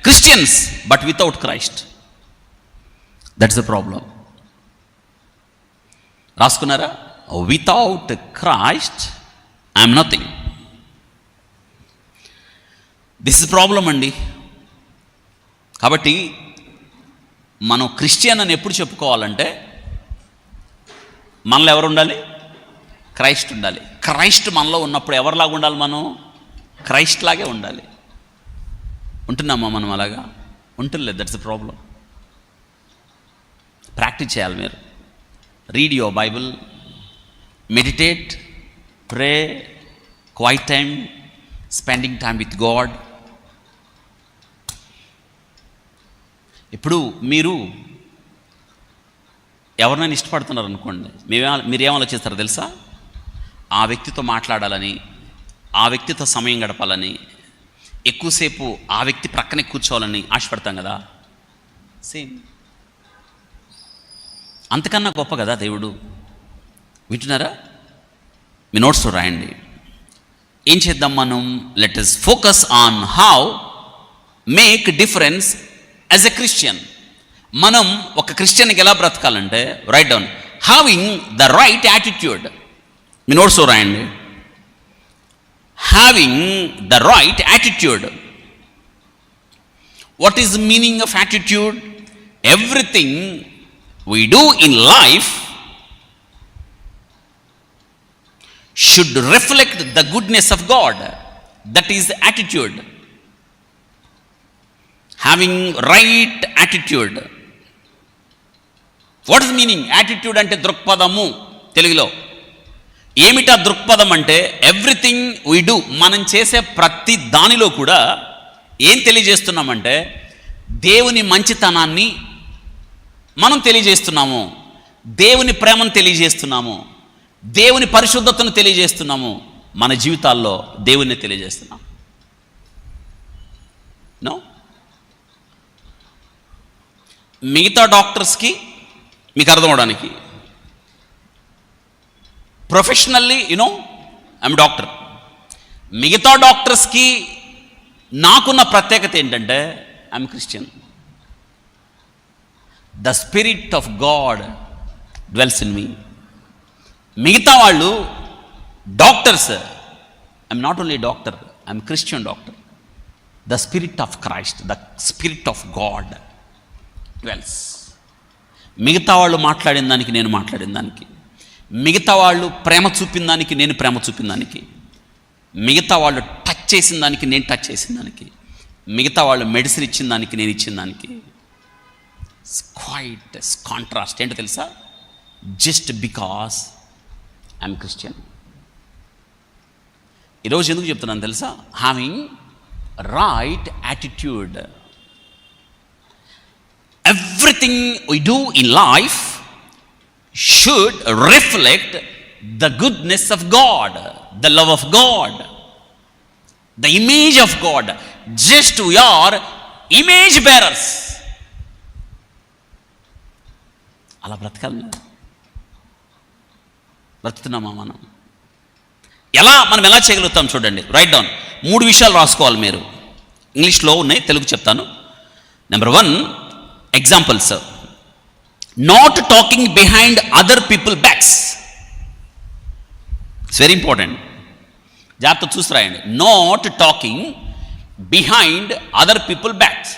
Christians but without Christ. That's the problem. రాసుకున్నారా? Without Christ I'm nothing. This is problem అండి. కాబట్టి మనం క్రిస్టియన్ అని ఎప్పుడు చెప్పుకోవాలంటే మనలో ఎవరు ఉండాలి? క్రైస్ట్ ఉండాలి. క్రైస్ట్ మనలో ఉన్నప్పుడు ఎవరిలాగా ఉండాలి? మనం క్రైస్ట్ లాగే ఉండాలి. ఉంటున్నామా మనం అలాగా? ఉంటలేదు. That's the problem. ప్రాక్టీస్ చేయాలి మీరు. Read your Bible, meditate, pray, quiet time, spending time with God. ఇప్పుడు మీరు ఎవరినైనా ఇష్టపడుతున్నారు అనుకోండి, మీరేం ఆలోచిస్తారో తెలుసా? ఆ వ్యక్తితో మాట్లాడాలని, ఆ వ్యక్తితో సమయం గడపాలని, ఎక్కువసేపు ఆ వ్యక్తి ప్రక్కనే కూర్చోవాలని ఆశపడతాం కదా. సేమ్ అంతకన్నా గొప్ప కదా దేవుడు. వింటున్నారా? మీ నోట్స్లో రాయండి. ఏం చేద్దాం మనం? Let us focus on how make difference as a Christian. మనం ఒక క్రిస్టియన్కి ఎలా బ్రతకాలంటే, write down, having the right attitude. మీ నోట్స్లో రాయండి. Having the right attitude. What is the meaning of attitude? Everything we do in life should reflect the goodness of God. That is attitude. Having right attitude. What is meaning? Attitude ante దృక్పథము తెలుగులో. ఏమిటా దృక్పథం అంటే, everything we do, మనం చేసే ప్రతి దానిలో కూడా ఏం తెలియజేస్తున్నామంటే దేవుని మంచితనాన్ని మనం తెలియజేస్తున్నాము, దేవుని ప్రేమను తెలియజేస్తున్నాము, దేవుని పరిశుద్ధతను తెలియజేస్తున్నాము, మన జీవితాల్లో దేవుని తెలియజేస్తున్నాం. నో మిగతా డాక్టర్స్కి మీకు అర్థం అవడానికి, ప్రొఫెషనల్లీ ఐఎమ్ డాక్టర్. మిగతా డాక్టర్స్కి నాకున్న ప్రత్యేకత ఏంటంటే I'm Christian. The spirit of God dwells in me. మిగతా వాళ్ళు doctors, I'm not only doctor, I'm Christian doctor. The spirit of Christ, the spirit of God dwells. మిగతా వాళ్ళు మాట్లాడిన దానికి నేను మాట్లాడిన దానికి, మిగతా వాళ్ళు ప్రేమ చూపిన దానికి నేను ప్రేమ చూపిన దానికి, మిగతా వాళ్ళు టచ్ చేసిన దానికి నేను టచ్ చేసిన దానికి, మిగతా వాళ్ళు మెడిసిన్ ఇచ్చిన దానికి నేను ఇచ్చిన దానికి క్వైట్ కాంట్రాస్ట్. ఏంటో తెలుసా? Just because I'm Christian. ఈరోజు ఎందుకు చెప్తున్నాను తెలుసా? Having right attitude. Everything we do in life should reflect the goodness of God, the love of God, the image of God. Just we are image bearers. అలా బ్రతకాలి. బ్రతుకుతున్నామా మనం? మనం ఎలా చేయగలుగుతాం చూడండి. Right down. 3 విషయాలు రాసుకోవాలి మీరు. ఇంగ్లీష్లో ఉన్నాయి, తెలుగు చెప్తాను. Number 1, examples. Not talking behind other people backs. It's very important. జాగ్రత్త చూసి రాయండి. Not talking behind other people backs.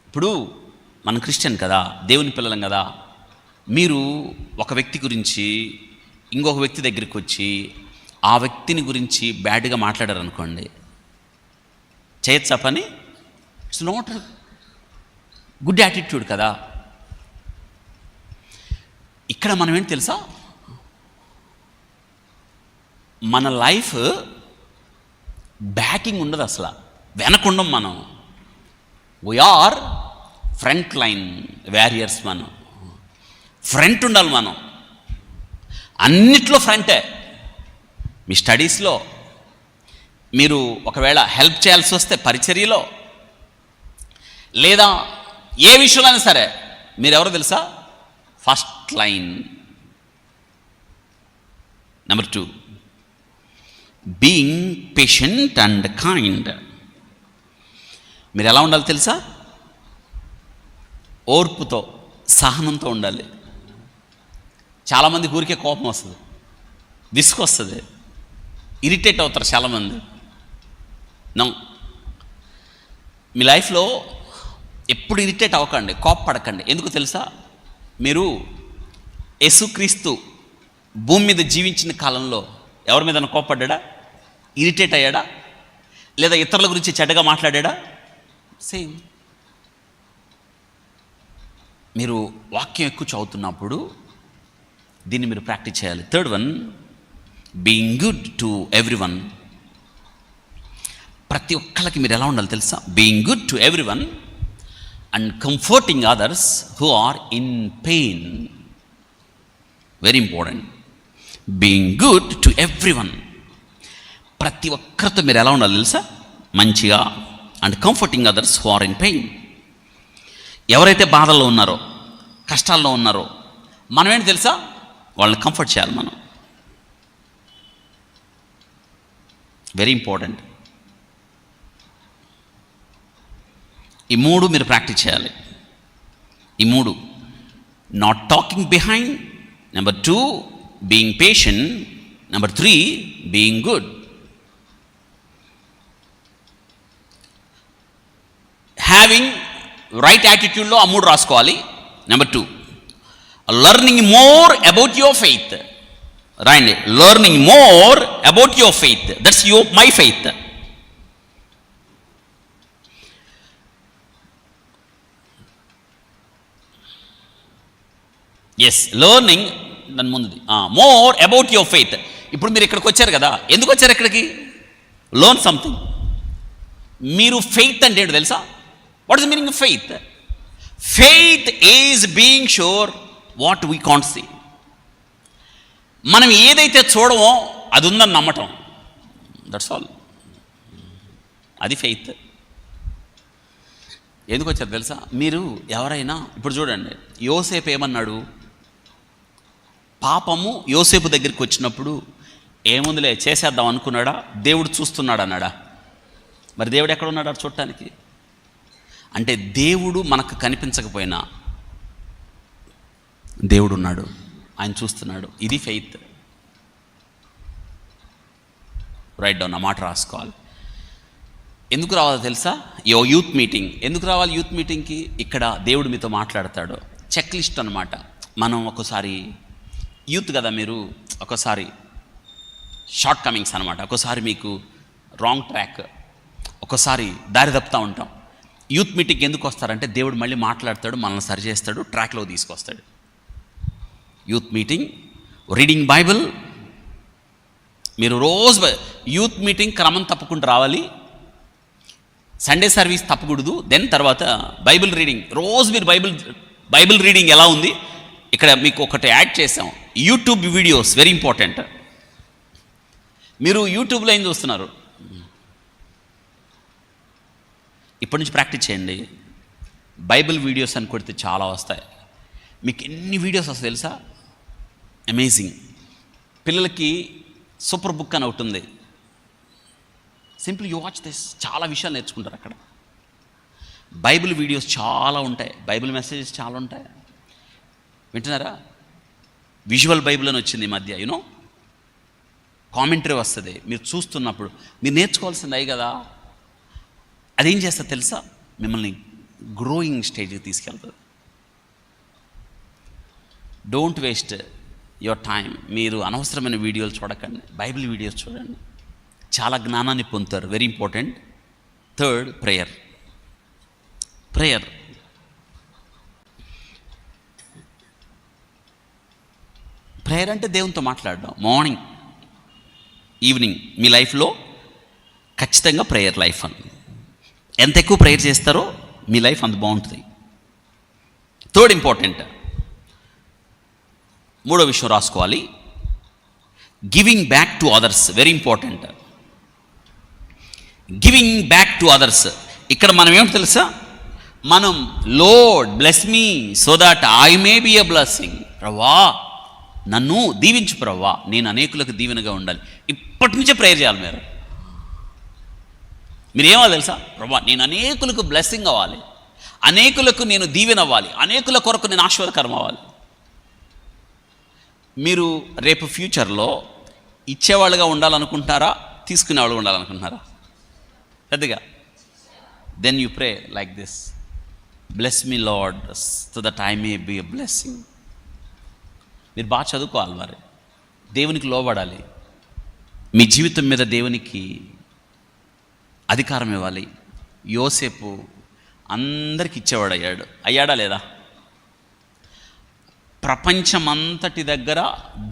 ఇప్పుడు మనం క్రిస్టియన్ కదా, దేవుని పిల్లలం కదా. మీరు ఒక వ్యక్తి గురించి ఇంకొక వ్యక్తి దగ్గరికి వచ్చి ఆ వ్యక్తిని గురించి బ్యాడ్గా మాట్లాడారు అనుకోండి, చేయొచ్చా పని? ఇట్స్ నాట్ గుడ్ యాటిట్యూడ్ కదా. ఇక్కడ మనం ఏంటి తెలుసా? మన లైఫ్ బ్యాకింగ్ ఉండదు, అసలు వెనకుండం మనం. We are front line warriors. మనం ఫ్రంట్ ఉండాలి. మనం అన్నిట్లో ఫ్రంటే. మీ స్టడీస్లో మీరు ఒకవేళ హెల్ప్ చేయాల్సి వస్తే పరిచర్యలో, లేదా ఏ విషయంలో అయినా సరే మీరెవరో తెలుసా? First line. Number 2, being patient and kind. మీరు ఎలా ఉండాలి తెలుసా? ఓర్పుతో, సహనంతో ఉండాలి. చాలామంది ఊరికే కోపం వస్తుంది, విసుకొస్తుంది, ఇరిటేట్ అవుతారు చాలామంది. నో, మీ లైఫ్లో ఎప్పుడు ఇరిటేట్ అవ్వకండి, కోప్పడకండి. ఎందుకు తెలుసా? మీరు యేసుక్రీస్తు భూమి మీద జీవించిన కాలంలో ఎవరి మీద కోప్పడ్డా? ఇరిటేట్ అయ్యాడా? లేదా ఇతరుల గురించి చెడ్డగా మాట్లాడా? సేమ్. మీరు వాక్యం ఎక్కువ చదువుతున్నప్పుడు దీన్ని మీరు ప్రాక్టీస్ చేయాలి. 3rd one, being good to everyone. ప్రతి ఒక్కళ్ళకి మీరు ఎలా ఉండాలి తెలుసా? Being good to everyone and comforting others who are in pain. Very important. Being good to everyone. ప్రతి ఒక్కరితో మీరు ఎలా ఉండాలి తెలుసా? మంచిగా. And comforting others who are in pain. ఎవరైతే బాధల్లో ఉన్నారో, కష్టాల్లో ఉన్నారో, మనం ఏంటి తెలుసా? వాళ్ళని కంఫర్ట్ చేయాలి మనం. Very important. ఈ 3 మీరు ప్రాక్టీస్ చేయాలి. ఈ 3, not talking behind. Number 2, being patient. Number 3, being good. Having right యాటిట్యూడ్లో ఆ 3 రాసుకోవాలి. Number 2, learning more about your faith. రాయండి, learning more about your faith. That's my faith. Yes, learning దాని ముందుది. More about your faith. ఇప్పుడు మీరు ఇక్కడికి వచ్చారు కదా, ఎందుకు వచ్చారు ఇక్కడికి? Learn something. మీరు ఫెయిత్ అంటే ఏంటో తెలుసా? What is the meaning of faith? Faith is being sure what we can't see. మనం ఏదైతే చూడమో అది ఉందని నమ్మటం. That's all. అది ఫెయిత్. ఎందుకు వచ్చారు తెలుసా? మీరు ఎవరైనా ఇప్పుడు చూడండి, యోసేపు ఏమన్నాడు? పాపము యోసేపు దగ్గరికి వచ్చినప్పుడు ఏముందిలే చేసేద్దాం అనుకున్నాడా? దేవుడు చూస్తున్నాడు అన్నాడా? మరి దేవుడు ఎక్కడ ఉన్నాడు చూడటానికి? అంటే దేవుడు మనకు కనిపించకపోయినా దేవుడు ఉన్నాడు, ఆయన చూస్తున్నాడు. ఇది ఫెయిత్. రైట్ డౌన్, ఆ మాట రాసుకోవాలి. ఎందుకు రావాలో తెలుసా? యూత్ మీటింగ్ ఎందుకు రావాలి? యూత్ మీటింగ్కి ఇక్కడ దేవుడు మీతో మాట్లాడతాడు. చెక్ లిస్ట్ అనమాట. మనం ఒకసారి యూత్ కదా, మీరు ఒకసారి షార్ట్ కమింగ్స్ అనమాట, ఒకసారి మీకు రాంగ్ ట్రాక్, ఒకసారి దారి తప్పుతూ ఉంటాం. యూత్ మీటింగ్కి ఎందుకు వస్తారంటే దేవుడు మళ్ళీ మాట్లాడతాడు, మనల్ని సరి చేస్తాడు, ట్రాక్లో తీసుకొస్తాడు. Youth meeting, reading Bible. మీరు రోజు యూత్ మీటింగ్ క్రమం తప్పకుండా రావాలి. సండే సర్వీస్ తప్పకూడదు. దెన్ తర్వాత బైబిల్ రీడింగ్. రోజు మీరు బైబిల్ రీడింగ్ ఎలా ఉంది? ఇక్కడ మీకు ఒకటి యాడ్ చేసాం, యూట్యూబ్ వీడియోస్ వెరీ ఇంపార్టెంట్. మీరు యూట్యూబ్లో ఏం చూస్తున్నారు? ఇప్పటి నుంచి ప్రాక్టీస్ చేయండి. బైబిల్ వీడియోస్ అని కొడితే చాలా వస్తాయి. మీకు ఎన్ని వీడియోస్ వస్తాయి తెలుసా? అమేజింగ్. పిల్లలకి సూపర్ బుక్ అని ఒకటి ఉంది. Simple you watch this. చాలా విషయాలు నేర్చుకుంటారు అక్కడ. బైబిల్ వీడియోస్ చాలా ఉంటాయి, బైబిల్ మెసేజెస్ చాలా ఉంటాయి. వింటున్నారా? విజువల్ బైబిల్ అని వచ్చింది ఈ మధ్య. యూనో, కామెంటరీ వస్తుంది. మీరు చూస్తున్నప్పుడు మీరు నేర్చుకోవాల్సింది అయ్యి కదా. అదేం చేస్తుంది తెలుసా? మిమ్మల్ని గ్రోయింగ్ స్టేజ్కి తీసుకెళ్తుంది. Don't waste your time. మీరు అనవసరమైన వీడియోలు చూడకండి, బైబిల్ వీడియోస్ చూడండి, చాలా జ్ఞానాన్ని పొందుతారు. Very important. Third, prayer. Prayer prayer అంటే దేవునితో మాట్లాడడం. మార్నింగ్, ఈవినింగ్ మీ లైఫ్లో ఖచ్చితంగా ప్రేయర్ లైఫ్ అని. ఎంత ఎక్కువ ప్రేయర్ చేస్తారో మీ లైఫ్ అంత బాగుంటుంది. థర్డ్ ఇంపార్టెంట్, మూడో విషయం రాసుకోవాలి, giving back to others. Very important. Giving back to others. ఇక్కడ మనం ఏమిటి తెలుసా? మనం lord bless me so that I may be a blessing. ప్రవ్వా నన్ను దీవించు ప్రవ్వా, నేను అనేకులకు దీవెనగా ఉండాలి. ఇప్పటి నుంచే ప్రేయర్ చేయాలి. మీరు ఏమవ్వాలి తెలుసా? ప్రవ్వా నేను అనేకులకు బ్లెస్సింగ్ అవ్వాలి, అనేకులకు నేను దీవెన అవ్వాలి, అనేకుల కొరకు నేను ఆశీర్వాదకరం అవ్వాలి. మీరు రేపు ఫ్యూచర్లో ఇచ్చేవాళ్ళుగా ఉండాలనుకుంటున్నారా, తీసుకునేవాళ్ళుగా ఉండాలనుకుంటున్నారా? పెద్దగా. Then you pray like this, bless me Lord so that I may be a blessing. మీరు బాగా చదువుకోవాలి, మరి దేవునికి లోబడాలి, మీ జీవితం మీద దేవునికి అధికారం ఇవ్వాలి. యోసేపు అందరికి ఇచ్చేవాడు అయ్యాడా లేదా? ప్రపంచమంతటి దగ్గర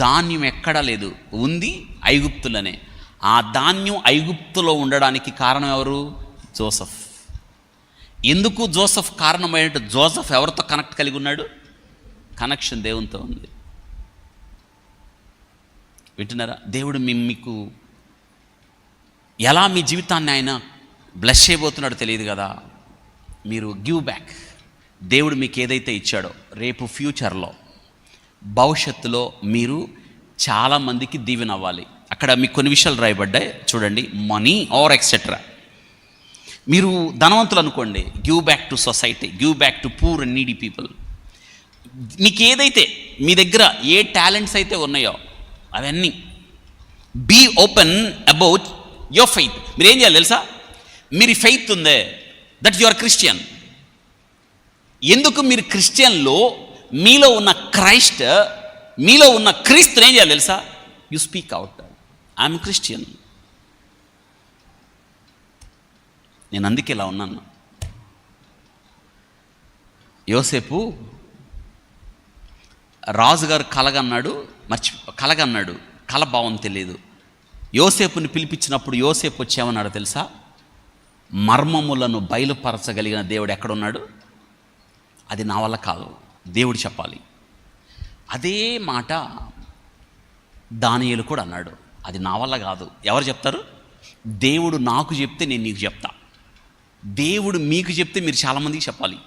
ధాన్యం ఎక్కడా లేదు, ఉంది ఐగుప్తులనే. ఆ ధాన్యం ఐగుప్తులో ఉండడానికి కారణం ఎవరు? జోసెఫ్. ఎందుకు జోసెఫ్ కారణమైనట్టు? జోసెఫ్ ఎవరితో కనెక్ట్ కలిగి ఉన్నాడు? కనెక్షన్ దేవునితో ఉంది. వింటున్నారా? దేవుడు మీకు ఎలా మీ జీవితాన్ని ఆయన బ్లెస్ చేయబోతున్నాడో తెలియదు కదా. మీరు గివ్ బ్యాక్. దేవుడు మీకు ఏదైతే ఇచ్చాడో రేపు ఫ్యూచర్లో భవిష్యత్తులో మీరు చాలామందికి దీవెన అవ్వాలి. అక్కడ మీకు కొన్ని విషయాలు రాయబడ్డాయి చూడండి. Money or etcetera. మీరు ధనవంతులు అనుకోండి, give back to society, give back to poor and needy people. మీకు ఏదైతే మీ దగ్గర ఏ టాలెంట్స్ అయితే ఉన్నాయో అవన్నీ be open about your faith. మీరు ఏం చేయాలి తెలుసా? మీరు ఫెయిత్ ఉందే, దట్ యు ఆర్ క్రిస్టియన్. ఎందుకు మీరు క్రిస్టియన్లో మీలో ఉన్న క్రైస్ట్, మీలో ఉన్న క్రీస్తుని ఏం చేయాలి తెలుసా? You speak out, I'm Christian. నేను అందుకే ఇలా ఉన్నాను. యోసేపు రాజుగారు కలగన్నాడు, కలగన్నాడు, కల బాగుంది తెలియదు. యోసేపుని పిలిపించినప్పుడు యోసేపు వచ్చేమన్నాడు తెలుసా? మర్మములను బయలుపరచగలిగిన దేవుడు ఎక్కడున్నాడు? అది నా వల్ల కాదు, దేవుడు చెప్పాలి. అదే మాట దానియేలు కూడా అన్నాడు, అది నా వల్ల కాదు. ఎవరు చెప్తారు? దేవుడు నాకు చెప్తే నేను నీకు చెప్తా. దేవుడు మీకు చెప్తే మీరు చాలామందికి చెప్పాలి.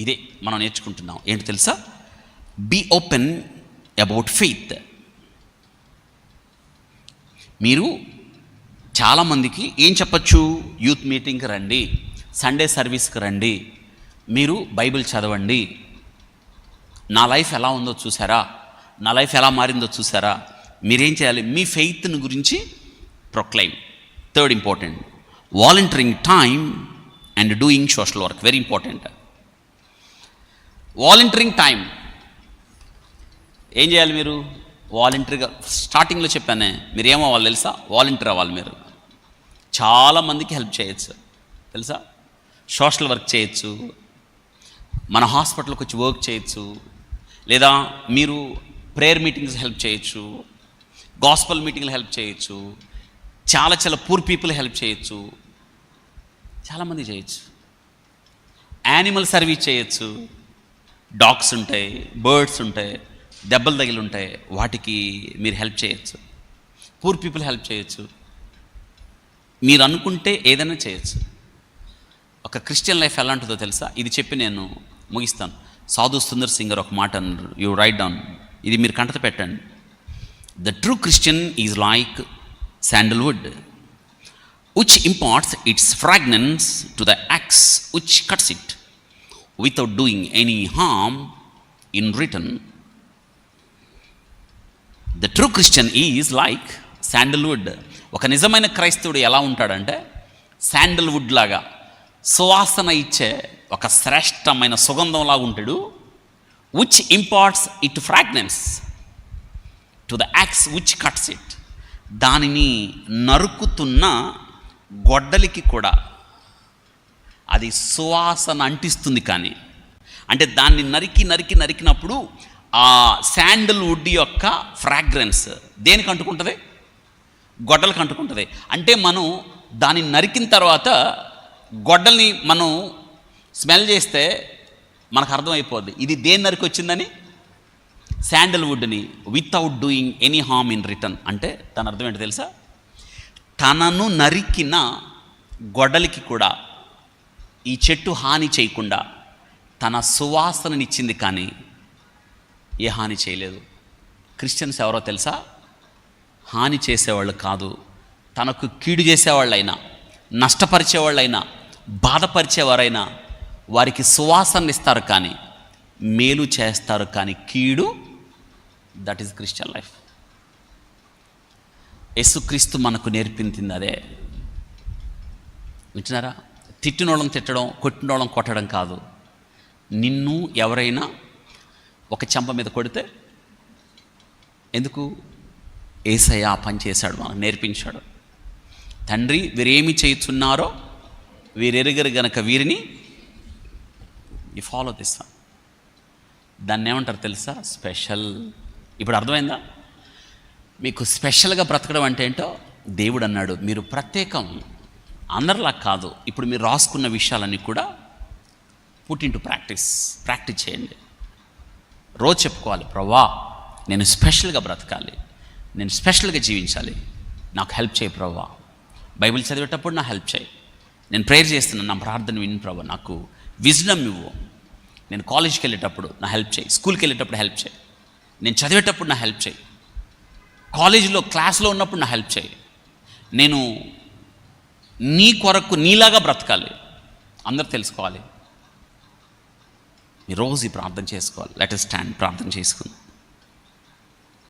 ఇదే మనం నేర్చుకుంటున్నాం. ఏంటి తెలుసా? Be open about faith. మీరు చాలామందికి ఏం చెప్పచ్చు? యూత్ మీటింగ్కి రండి, సండే సర్వీస్కి రండి, మీరు బైబిల్ చదవండి, నా లైఫ్ ఎలా ఉందో చూసారా, నా లైఫ్ ఎలా మారిందో చూసారా. మీరేం చేయాలి? మీ ఫెయిత్ని గురించి proclaim. Third important, volunteering time and doing social work. Very important. Volunteering time ఏం చేయాలి? మీరు వాలంటీర్గా, స్టార్టింగ్లో చెప్పానే, మీరు ఏమవ్వాలి తెలుసా? వాలంటీర్ అవ్వాలి. మీరు చాలామందికి హెల్ప్ చేయొచ్చు తెలుసా? సోషల్ వర్క్ చేయొచ్చు, మన హాస్పిటల్కి వచ్చి వర్క్ చేయొచ్చు, లేదా మీరు ప్రేయర్ మీటింగ్స్ హెల్ప్ చేయొచ్చు, గాస్పల్ మీటింగ్లు హెల్ప్ చేయొచ్చు, చాలా పూర్ పీపుల్ హెల్ప్ చేయొచ్చు, చాలామంది చేయొచ్చు. యానిమల్ సర్వీస్ చేయొచ్చు. డాగ్స్ ఉంటాయి, బర్డ్స్ ఉంటాయి, దెబ్బలు తగిలి ఉంటాయి, వాటికి మీరు హెల్ప్ చేయొచ్చు. పూర్ పీపుల్ హెల్ప్ చేయొచ్చు. మీరు అనుకుంటే ఏదైనా చేయొచ్చు. ఒక క్రిస్టియన్ లైఫ్ ఎలా ఉంటుందో తెలుసా? ఇది చెప్పి నేను ముగిస్తాను. సాధు సుందర్ సింగ్ గారు ఒక మాట అన్నారు, యూ రైట్ డౌన్, ఇది మీరు కంటత పెట్టండి. The true Christian is like sandalwood which imparts its fragrance to the axe which cuts it without doing any harm in return. The true Christian is like sandalwood. ఒక నిజమైన క్రైస్తవుడు ఎలా ఉంటాడంటే sandalwood లాగా సువాసన ఇచ్చే ఒక శ్రేష్టమైన సుగంధంలాగా ఉంటాడు. which imparts it fragrance to the axe which cuts it. దానిని నరుకుతున్న గొడ్డలికి కూడా అది సువాసన అంటిస్తుంది. కానీ అంటే దాన్ని నరికినప్పుడు ఆ శాండల్వుడ్ యొక్క ఫ్రాగ్రెన్స్ దేనికి అంటుకుంటుంది? గొడ్డలకు అంటుకుంటుంది. అంటే మనం దాన్ని నరికిన తర్వాత గొడ్డల్ని మనం స్మెల్ చేస్తే మనకు అర్థమైపోద్ది ఇది దేని నరికి వచ్చిందని. శాండల్వుడ్ని. Without doing any harm in return అంటే దాని అర్థం ఏంటో తెలుసా? తనను నరికిన గొడ్డలికి కూడా ఈ చెట్టు హాని చేయకుండా తన సువాసననిచ్చింది, కానీ ఏ హాని చేయలేదు. క్రిస్టియన్స్ ఎవరో తెలుసా? హాని చేసేవాళ్ళు కాదు, తనకు కీడు చేసేవాళ్ళైనా, నష్టపరిచేవాళ్ళైనా, బాధపరిచేవారైనా వారికి సువాసన ఇస్తారు, కానీ మేలు చేస్తారు, కానీ కీడు. That is Christian life. యేసుక్రీస్తు మనకు నేర్పించింది అదే. వింటున్నారా? తిట్టినోళ్ళని తిట్టడం, కొట్టినోళ్ళని కొట్టడం కాదు. నిన్ను ఎవరైనా ఒక చెంప మీద కొడితే ఎందుకు? యేసయ్య ఆ పని చేశాడు, మనకు నేర్పించాడు. తండ్రి వీరేమి చేయుచున్నారో వీరెరుగరు గనక వీరిని. ఈ ఫాలో దిస్ వన్. దాన్ని ఏమంటారు తెలుసా? స్పెషల్. ఇప్పుడు అర్థమైందా మీకు? స్పెషల్గా బ్రతకడం అంటే ఏంటో దేవుడు అన్నాడు. మీరు ప్రత్యేకం, అందరిలా కాదు. ఇప్పుడు మీరు రాసుకున్న విషయాలన్నీ కూడా పుట్ ఇంటూ ప్రాక్టీస్ చేయండి. రోజు చెప్పుకోవాలి, ప్రభువా నేను స్పెషల్గా బ్రతకాలి, నేను స్పెషల్గా జీవించాలి, నాకు హెల్ప్ చేయి ప్రభువా. బైబిల్ చదివేటప్పుడు నా హెల్ప్ చేయి. నేను ప్రేయర్ చేస్తున్నాను, నా ప్రార్థన విను ప్రభువా, నాకు విజ్డమ్ ఇవ్వు. నేను కాలేజ్కి వెళ్ళేటప్పుడు నా హెల్ప్ చేయి, స్కూల్కి వెళ్ళేటప్పుడు హెల్ప్ చేయి, నేను చదివేటప్పుడు నా హెల్ప్ చేయి, కాలేజీలో క్లాస్లో ఉన్నప్పుడు నా హెల్ప్ చేయి. నేను నీ కొరకు నీలాగా బ్రతకాలి, అందరూ తెలుసుకోవాలి. ఈరోజు ఈ ప్రార్థన చేసుకోవాలి. లెట్ us స్టాండ్, ప్రార్థన చేసుకుందాం.